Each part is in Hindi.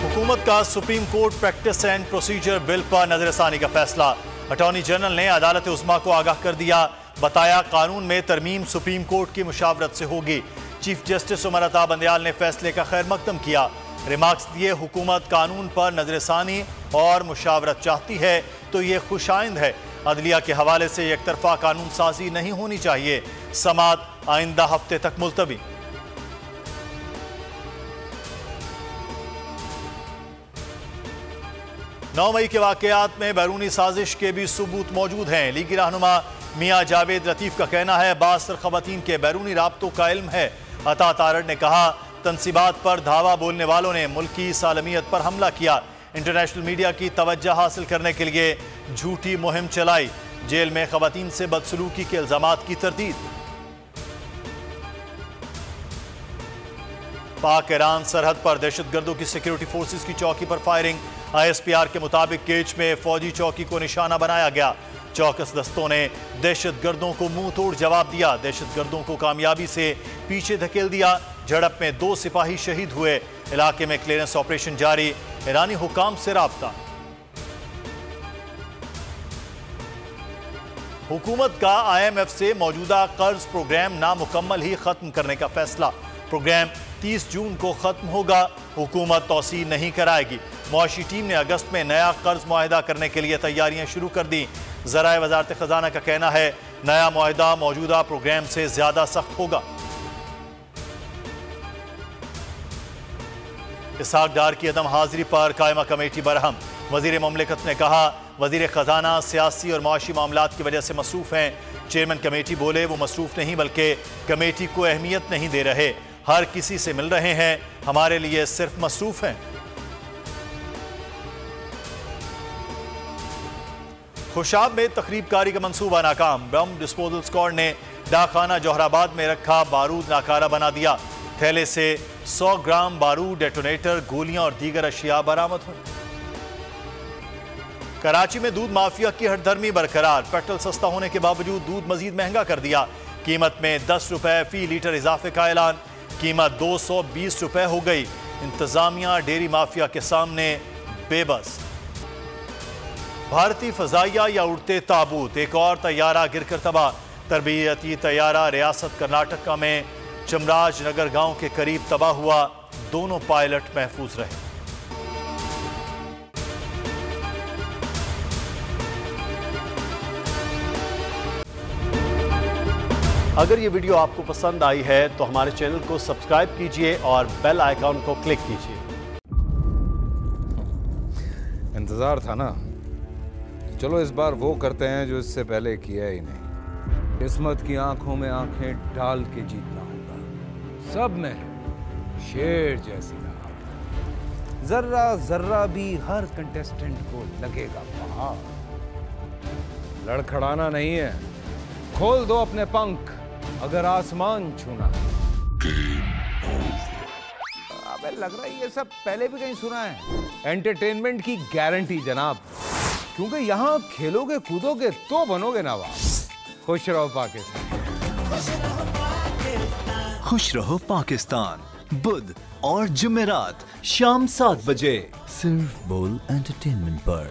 हुकूमत का supreme court practice and procedure bill पर नजरसानी का फैसला। अटॉर्नी जनरल ने अदालत उस्मा को आगाह कर दिया। बताया कानून में तरमीम सुप्रीम कोर्ट की मुशावरत से होगी। चीफ जस्टिस उमर अता बंदयाल ने फैसले का खैर मकदम किया। रिमार्क्स दिए, हुकूमत कानून पर नजरसानी और मुशावरत चाहती है तो ये खुशाइंद है। अदलिया के हवाले से एक तरफा कानून साजी नहीं होनी चाहिए। समात आइंदा हफ्ते तक मुलतवी। नौ मई के वाकयात में बैरूनी साजिश के भी सबूत मौजूद हैं। लीगी रहनुमा मियां जावेद लतीफ का कहना है बासर खवातीन के बैरूनी राब्तों का इल्म है। अता तारड़ ने कहा तनसीबात पर धावा बोलने वालों ने मुल्की सालमियत पर हमला किया। इंटरनेशनल मीडिया की तवज्जो हासिल करने के लिए झूठी मुहिम चलाई। जेल में खवातीन से बदसलूकी के इल्जामात की तरदीद। पाक ईरान सरहद पर दहशतगर्दों की सिक्योरिटी फोर्सेस की चौकी पर फायरिंग। ISPR के मुताबिक केच में फौजी चौकी को निशाना बनाया गया। चौकस दस्तों ने दहशतगर्दों को मुंह तोड़ जवाब दिया। दहशतगर्दों को कामयाबी से पीछे धकेल दिया। झड़प में 2 सिपाही शहीद हुए। इलाके में क्लियरेंस ऑपरेशन जारी। ईरानी हुकाम से राब्ता। हुकूमत का IMF से मौजूदा कर्ज प्रोग्राम नामुकम्मल ही खत्म करने का फैसला। प्रोग्राम 30 जून को खत्म होगा। हुकूमत तौसी नहीं कराएगी। मुआशी टीम ने अगस्त में नया कर्ज मुआहिदा करने के लिए तैयारियां शुरू कर दी। ज़राए वज़ारत खजाना का कहना है नया मुआहिदा मौजूदा प्रोग्राम से ज्यादा सख्त होगा। इसहाक डार की अदम हाजिरी पर कायमा कमेटी बरहम। वजीर ममलिकत ने कहा वजीर खजाना सियासी और मुआशी मामलात की वजह से मसरूफ हैं। चेयरमैन कमेटी बोले वो मसरूफ नहीं बल्कि कमेटी को अहमियत नहीं दे रहे। हर किसी से मिल रहे हैं, हमारे लिए सिर्फ मसरूफ हैं। खुशाब में तकरीबकारी का मंसूबा नाकाम। बम डिस्पोजल स्क्वाड ने डाकखाना जोहराबाद में रखा बारूद नाकारा बना दिया। थैले से 100 ग्राम बारूद, डेटोनेटर, गोलियां और दीगर अशिया बरामद हुई। कराची में दूध माफिया की हठधर्मी बरकरार। पेट्रोल सस्ता होने के बावजूद दूध मजीद महंगा कर दिया। कीमत में 10 रुपए फी लीटर इजाफे का ऐलान। कीमत 220 रुपए हो गई। इंतजामिया डेयरी माफिया के सामने बेबस। भारतीय फजाइया या उड़ते ताबूत। एक और तैयारा गिरकर तबाह। तरबियती तैयारा रियासत कर्नाटका में चमराजनगर गांव के करीब तबाह हुआ। दोनों पायलट महफूज रहे। अगर ये वीडियो आपको पसंद आई है तो हमारे चैनल को सब्सक्राइब कीजिए और बेल आइकॉन को क्लिक कीजिए। इंतजार था ना, चलो इस बार वो करते हैं जो इससे पहले किया ही नहीं। किस्मत की आंखों में आंखें डाल के जीतना होगा। सब में शेर जैसी राह। जर्रा जर्रा भी हर कंटेस्टेंट को लगेगा पहाड़। लड़खड़ाना नहीं है, खोल दो अपने पंख अगर आसमान छूना है। अबे लग रहा है ये सब पहले भी कहीं सुना है। एंटरटेनमेंट की गारंटी जनाब, क्योंकि यहाँ खेलोगे कूदोगे तो बनोगे नवाब। खुश रहो पाकिस्तान। खुश रहो पाकिस्तान बुध और जुमेरात शाम 7 बजे सिर्फ बोल एंटरटेनमेंट पर।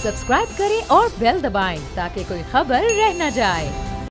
सब्सक्राइब करें और बेल दबाएं ताकि कोई खबर रह न जाए।